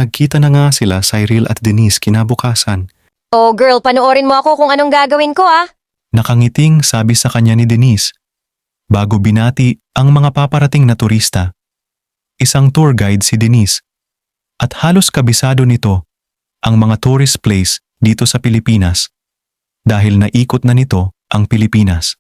Nagkita na nga sila Cyril at Denise kinabukasan. Oh girl, panoorin mo ako kung anong gagawin ko ah. Nakangiting sabi sa kanya ni Denise. Bago binati ang mga paparating na turista. Isang tour guide si Denise. At halos kabisado nito ang mga tourist place dito sa Pilipinas dahil naikot na nito ang Pilipinas.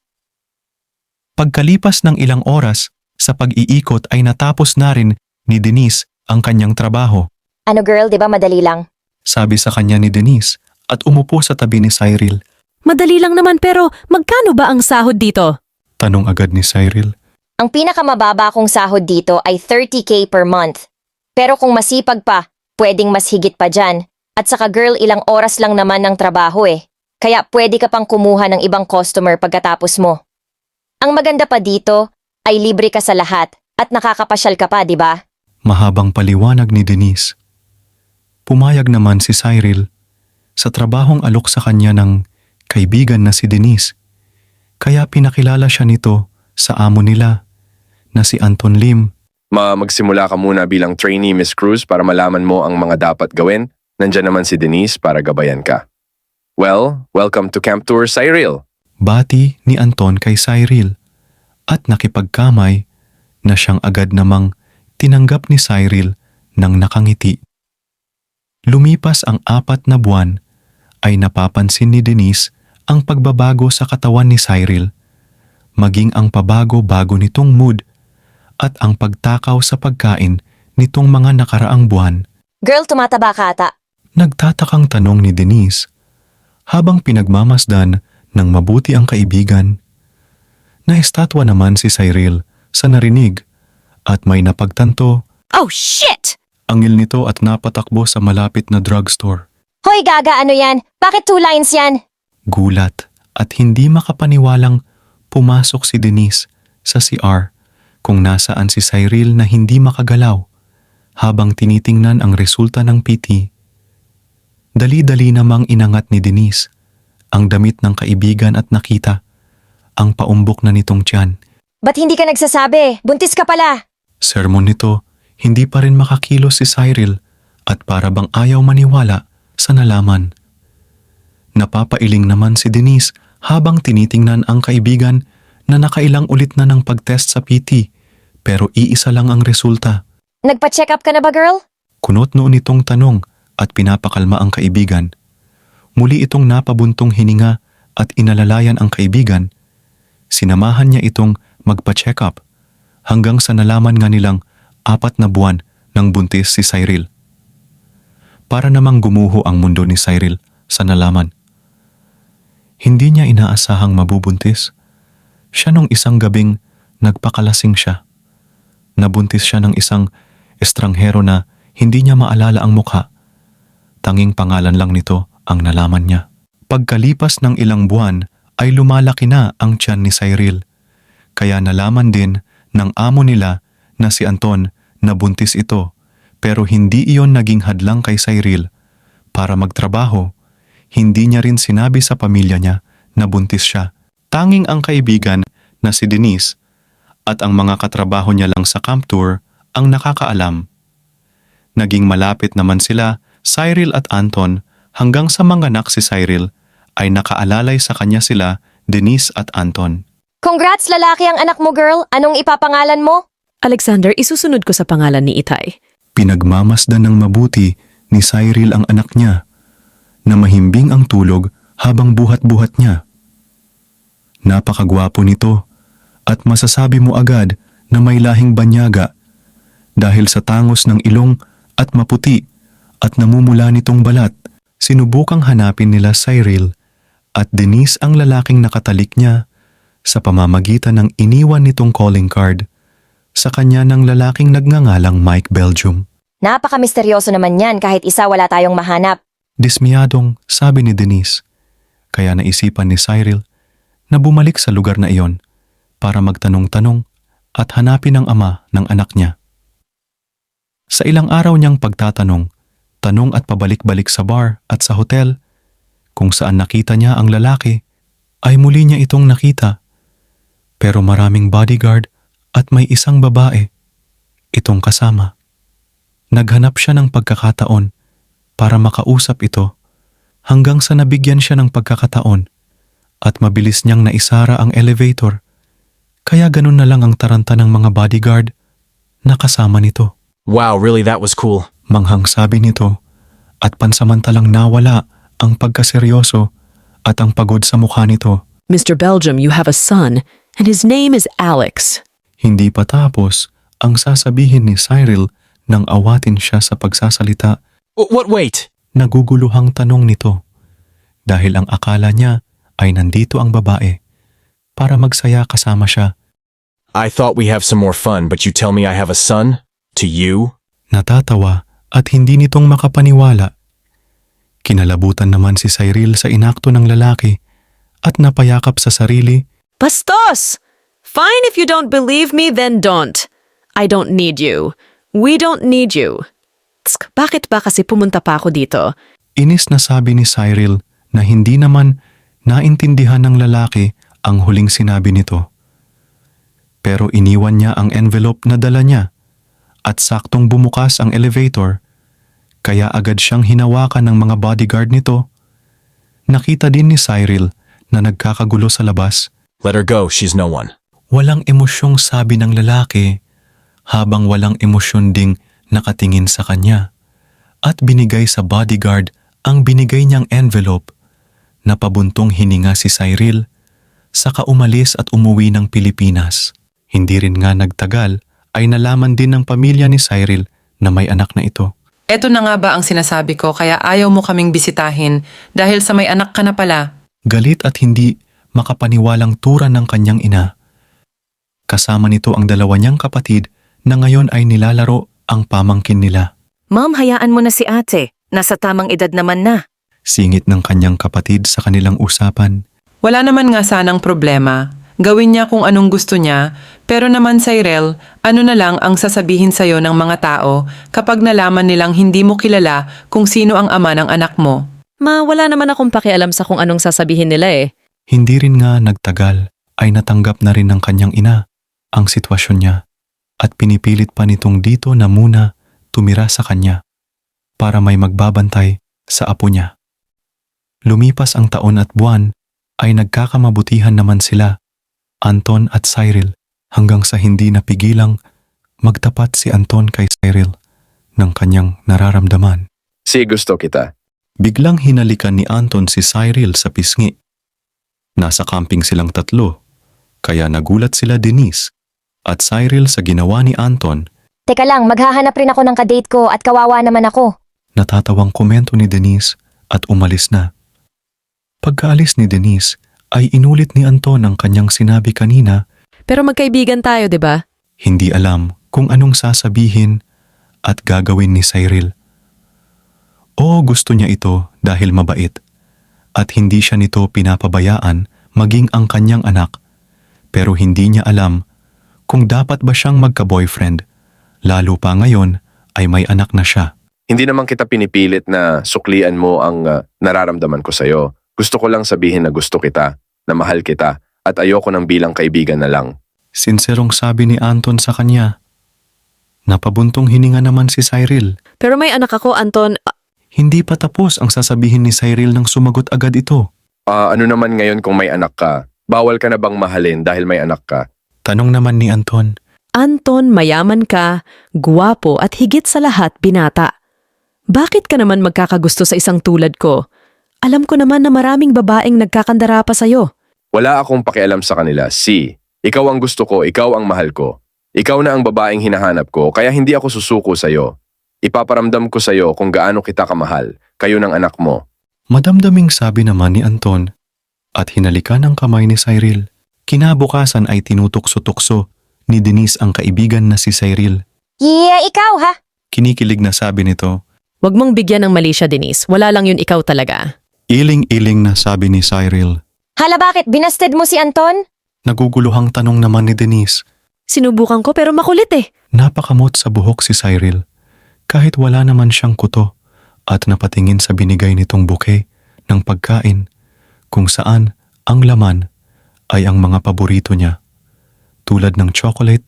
Pagkalipas ng ilang oras sa pag-iikot ay natapos na rin ni Denise ang kanyang trabaho. Ano girl, di ba madali lang? Sabi sa kanya ni Denise at umupo sa tabi ni Cyril. Madali lang naman pero magkano ba ang sahod dito? Tanong agad ni Cyril. Ang pinakamababa kong sahod dito ay 30K per month. Pero kung masipag pa, pwedeng mas higit pa dyan. At saka girl, ilang oras lang naman ng trabaho eh. Kaya pwede ka pang kumuha ng ibang customer pagkatapos mo. Ang maganda pa dito ay libre ka sa lahat at nakakapasyal ka pa, di ba? Mahabang paliwanag ni Denise. Pumayag naman si Cyril sa trabahong alok sa kanya ng kaibigan na si Denise. Kaya pinakilala siya nito sa amo nila na si Anton Lim. Magsimula ka muna bilang trainee, Miss Cruz, para malaman mo ang mga dapat gawin. Nandyan naman si Denise para gabayan ka. Well, welcome to Camp Tour, Cyril. Bati ni Anton kay Cyril at nakipagkamay na siyang agad namang tinanggap ni Cyril ng nakangiti. Lumipas ang 4 na buwan ay napapansin ni Denise ang pagbabago sa katawan ni Cyril, maging ang pabago-bago nitong mood at ang pagtakaw sa pagkain nitong mga nakaraang buwan. Girl, tumataba ka ata. Nagtatakang tanong ni Denise habang pinagmamasdan ng mabuti ang kaibigan. Naestatwa naman si Cyril sa narinig at may napagtanto. Oh shit! Angil nito at napatakbo sa malapit na drugstore. Hoy gaga, ano yan? Bakit 2 lines yan? Gulat at hindi makapaniwalang pumasok si Denise sa CR kung nasaan si Cyril na hindi makagalaw habang tinitingnan ang resulta ng PT. Dali-dali namang inangat ni Denise ang damit ng kaibigan at nakita ang paumbok na nitong tiyan. Ba't hindi ka nagsasabi? Buntis ka pala. Sermon nito, hindi pa rin makakilos si Cyril at para bang ayaw maniwala sa nalaman. Napapailing naman si Denise habang tinitingnan ang kaibigan na nakailang ulit na ng pagtest sa PT pero iisa lang ang resulta. Nagpa-check up ka na ba girl? Kunot noon itong tanong at pinapakalma ang kaibigan. Muli itong napabuntong hininga at inalalayan ang kaibigan. Sinamahan niya itong magpa-check up hanggang sa nalaman nga nilang 4 na buwan ng buntis si Cyril. Para namang gumuho ang mundo ni Cyril sa nalaman. Hindi niya inaasahang mabubuntis. Siya nung isang gabing nagpakalasing siya. Nabuntis siya ng isang estranghero na hindi niya maalala ang mukha. Tanging pangalan lang nito ang nalaman niya. Pagkalipas ng ilang buwan ay lumalaki na ang tiyan ni Cyril. Kaya nalaman din ng amo nila na si Anton na buntis ito pero hindi iyon naging hadlang kay Cyril para magtrabaho. Hindi niya rin sinabi sa pamilya niya na buntis siya. Tanging ang kaibigan na si Denise at ang mga katrabaho niya lang sa camp tour ang nakakaalam. Naging malapit naman sila, Cyril at Anton, hanggang sa manganak si Cyril ay nakaalalay sa kanya sila, Denise at Anton. Congrats lalaki ang anak mo girl. Anong ipapangalan mo? Alexander, isusunod ko sa pangalan ni Itay. Pinagmamasdan ng mabuti ni Cyril ang anak niya na mahimbing ang tulog habang buhat-buhat niya. Napakagwapo nito at masasabi mo agad na may lahing banyaga dahil sa tangos ng ilong at maputi at namumula nitong balat. Sinubukang hanapin nila Cyril at Denise ang lalaking nakatalik niya sa pamamagitan ng iniwan nitong calling card sa kanya ng lalaking nagngangalang Mike Belgium. Napaka-misteryoso naman yan kahit isa wala tayong mahanap. Dismiyadong sabi ni Denise, kaya naisipan ni Cyril na bumalik sa lugar na iyon para magtanong-tanong at hanapin ang ama ng anak niya. Sa ilang araw niyang pagtatanong, tanong at pabalik-balik sa bar at sa hotel, kung saan nakita niya ang lalaki, ay muli niya itong nakita. Pero maraming bodyguard at may isang babae itong kasama. Naghanap siya ng pagkakataon para makausap ito hanggang sa nabigyan siya ng pagkakataon at mabilis niyang naisara ang elevator. Kaya ganun na lang ang taranta ng mga bodyguard na kasama nito. Wow, really, that was cool. Manghang sabi nito at pansamantalang nawala ang pagkaseryoso at ang pagod sa mukha nito. Mr. Belgium, you have a son, and his name is Alex. Hindi pa tapos ang sasabihin ni Cyril nang awatin siya sa pagsasalita. What, wait? Naguguluhang tanong nito dahil ang akala niya ay nandito ang babae para magsaya kasama siya. I thought we have some more fun, but you tell me I have a son? To you? Natatawa at hindi nitong makapaniwala. Kinalabutan naman si Cyril sa inakto ng lalaki at napayakap sa sarili. Bastos! Fine if you don't believe me, then don't. I don't need you. We don't need you. Tsk, bakit ba kasi pumunta pa ako dito? Inis na sabi ni Cyril na hindi naman naintindihan ng lalaki ang huling sinabi nito. Pero iniwan niya ang envelope na dala niya at saktong bumukas ang elevator kaya agad siyang hinawakan ng mga bodyguard nito. Nakita din ni Cyril na nagkakagulo sa labas. Let her go, she's no one. Walang emosyong sabi ng lalaki habang walang emosyon ding nakatingin sa kanya at binigay sa bodyguard ang binigay niyang envelope. Napabuntong hininga si Cyril saka umalis at umuwi ng Pilipinas. Hindi rin nga nagtagal ay nalaman din ng pamilya ni Cyril na may anak na ito. Eto na nga ba ang sinasabi ko kaya ayaw mo kaming bisitahin dahil sa may anak ka na pala? Galit at hindi makapaniwalang tura ng kanyang ina. Kasama nito ang dalawa niyang kapatid na ngayon ay nilalaro ang pamangkin nila. Ma'am, hayaan mo na si ate. Nasa tamang edad naman na. Singit ng kanyang kapatid sa kanilang usapan. Wala naman nga sanang problema. Gawin niya kung anong gusto niya, pero naman Cyril, ano na lang ang sasabihin sa'yo ng mga tao kapag nalaman nilang hindi mo kilala kung sino ang ama ng anak mo? Ma, wala naman akong pakialam sa kung anong sasabihin nila eh. Hindi rin nga nagtagal ay natanggap na rin ng kanyang ina ang sitwasyon niya at pinipilit pa nitong dito na muna tumira sa kanya para may magbabantay sa apo niya. Lumipas ang taon at buwan ay nagkakamabutihan naman sila, Anton at Cyril, hanggang sa hindi napigilang magtapat si Anton kay Cyril ng kanyang nararamdaman. Si gusto kita. Biglang hinalikan ni Anton si Cyril sa pisngi. Nasa camping silang tatlo, kaya nagulat sila Denise at Cyril sa ginawa ni Anton. Teka lang, maghahanap rin ako ng kadate ko at kawawa naman ako. Natatawang komento ni Denise at umalis na. Pagkaalis ni Denise ay inulit ni Anton ang kanyang sinabi kanina. Pero magkaibigan tayo, 'di ba? Hindi alam kung anong sasabihin at gagawin ni Cyril. Oo, gusto niya ito dahil mabait at hindi siya nito pinapabayaan maging ang kanyang anak. Pero hindi niya alam kung dapat ba siyang magka-boyfriend, lalo pa ngayon ay may anak na siya. Hindi naman kita pinipilit na suklian mo ang nararamdaman ko sa'yo. Gusto ko lang sabihin na gusto kita, na mahal kita, at ayoko ng bilang kaibigan na lang. Sinserong sabi ni Anton sa kanya. Napabuntong hininga naman si Cyril. Pero may anak ako, Anton. Hindi pa tapos ang sasabihin ni Cyril nang sumagot agad ito. Ano naman ngayon kung may anak ka? Bawal ka na bang mahalin dahil may anak ka? Tanong naman ni Anton. Anton, mayaman ka, guwapo at higit sa lahat binata. Bakit ka naman magkakagusto sa isang tulad ko? Alam ko naman na maraming babaeng nagkakandara pa sa'yo. Wala akong pakialam sa kanila. Ikaw ang gusto ko, ikaw ang mahal ko. Ikaw na ang babaeng hinahanap ko, kaya hindi ako susuko sa'yo. Ipaparamdam ko sa'yo kung gaano kita kamahal, kayo ng anak mo. Madamdaming sabi naman ni Anton at hinalikan ang kamay ni Cyril. Kinabukasan ay tinutukso-tukso ni Denise ang kaibigan na si Cyril. Yeah, ikaw ha? Kinikilig na sabi nito. Huwag mong bigyan ng mali siya, Denise. Wala lang yun ikaw talaga. Iling-iling na sabi ni Cyril. Hala, bakit? Binasted mo si Anton? Naguguluhang tanong naman ni Denise. Sinubukan ko pero makulit eh. Napakamot sa buhok si Cyril. Kahit wala naman siyang kuto at napatingin sa binigay nitong bouquet ng pagkain kung saan ang laman ay ang mga paborito niya. Tulad ng chocolate,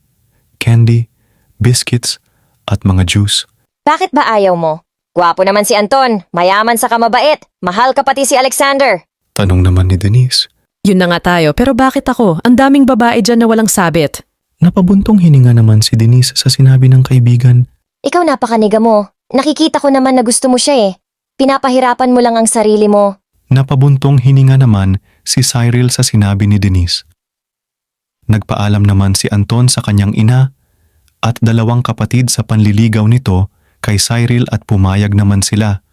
candy, biscuits at mga juice. Bakit ba ayaw mo? Gwapo naman si Anton, mayaman sa kamabait, mahal ka pati si Alexander. Tanong naman ni Denise. Yun na nga tayo, pero bakit ako? Ang daming babae dyan na walang sabit. Napabuntong hininga naman si Denise sa sinabi ng kaibigan. Ikaw napakaniga mo. Nakikita ko naman na gusto mo siya eh. Pinapahirapan mo lang ang sarili mo. Napabuntong hininga naman si Cyril sa sinabi ni Denise. Nagpaalam naman si Anton sa kanyang ina at dalawang kapatid sa panliligaw nito kay Cyril at pumayag naman sila.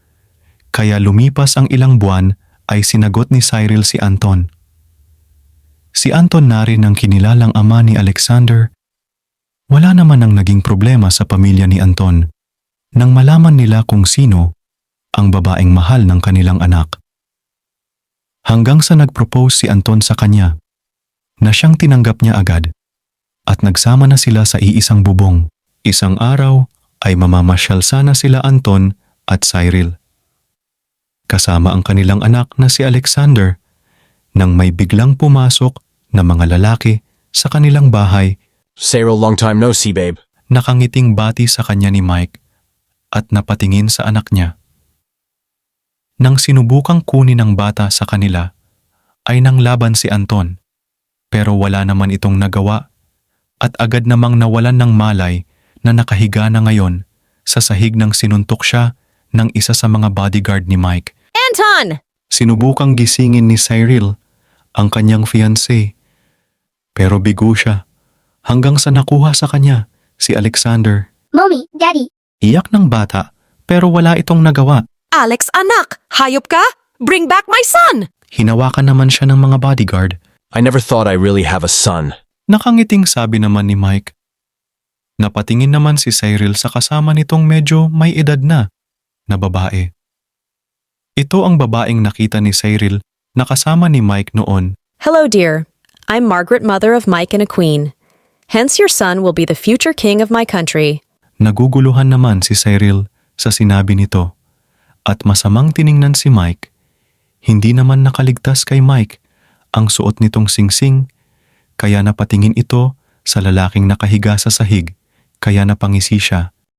Kaya lumipas ang ilang buwan ay sinagot ni Cyril si Anton. Si Anton na rin ang kinilalang ama ni Alexander. Wala naman ang naging problema sa pamilya ni Anton nang malaman nila kung sino ang babaeng mahal ng kanilang anak. Hanggang sa nag-propose si Anton sa kanya na siyang tinanggap niya agad at nagsama na sila sa iisang bubong. Isang araw ay mamamasyal sana sila Anton at Cyril. Kasama ang kanilang anak na si Alexander nang may biglang pumasok na mga lalaki sa kanilang bahay. Cyril, long time no see, babe. Nakangiting bati sa kanya ni Mike at napatingin sa anak niya. Nang sinubukang kunin ng bata sa kanila, ay nanglaban si Anton. Pero wala naman itong nagawa at agad namang nawalan ng malay na nakahiga na ngayon sa sahig ng sinuntok siya ng isa sa mga bodyguard ni Mike. Anton! Sinubukang gisingin ni Cyril ang kanyang fiancé. Pero bigo siya hanggang sa nakuha sa kanya si Alexander. Mommy, Daddy. Iyak ng bata pero wala itong nagawa. Alex, anak! Hayop ka? Bring back my son! Hinawakan naman siya ng mga bodyguard. I never thought I really have a son. Nakangiting sabi naman ni Mike. Napatingin naman si Cyril sa kasama nitong medyo may edad na babae. Ito ang babaeng nakita ni Cyril na kasama ni Mike noon. Hello, dear. I'm Margaret, mother of Mike and a queen. Hence your son will be the future king of my country. Naguguluhan naman si Cyril sa sinabi nito at masamang tiningnan si Mike. Hindi naman nakaligtas kay Mike ang suot nitong singsing kaya napatingin ito sa lalaking nakahiga sa sahig kaya napangisi siya.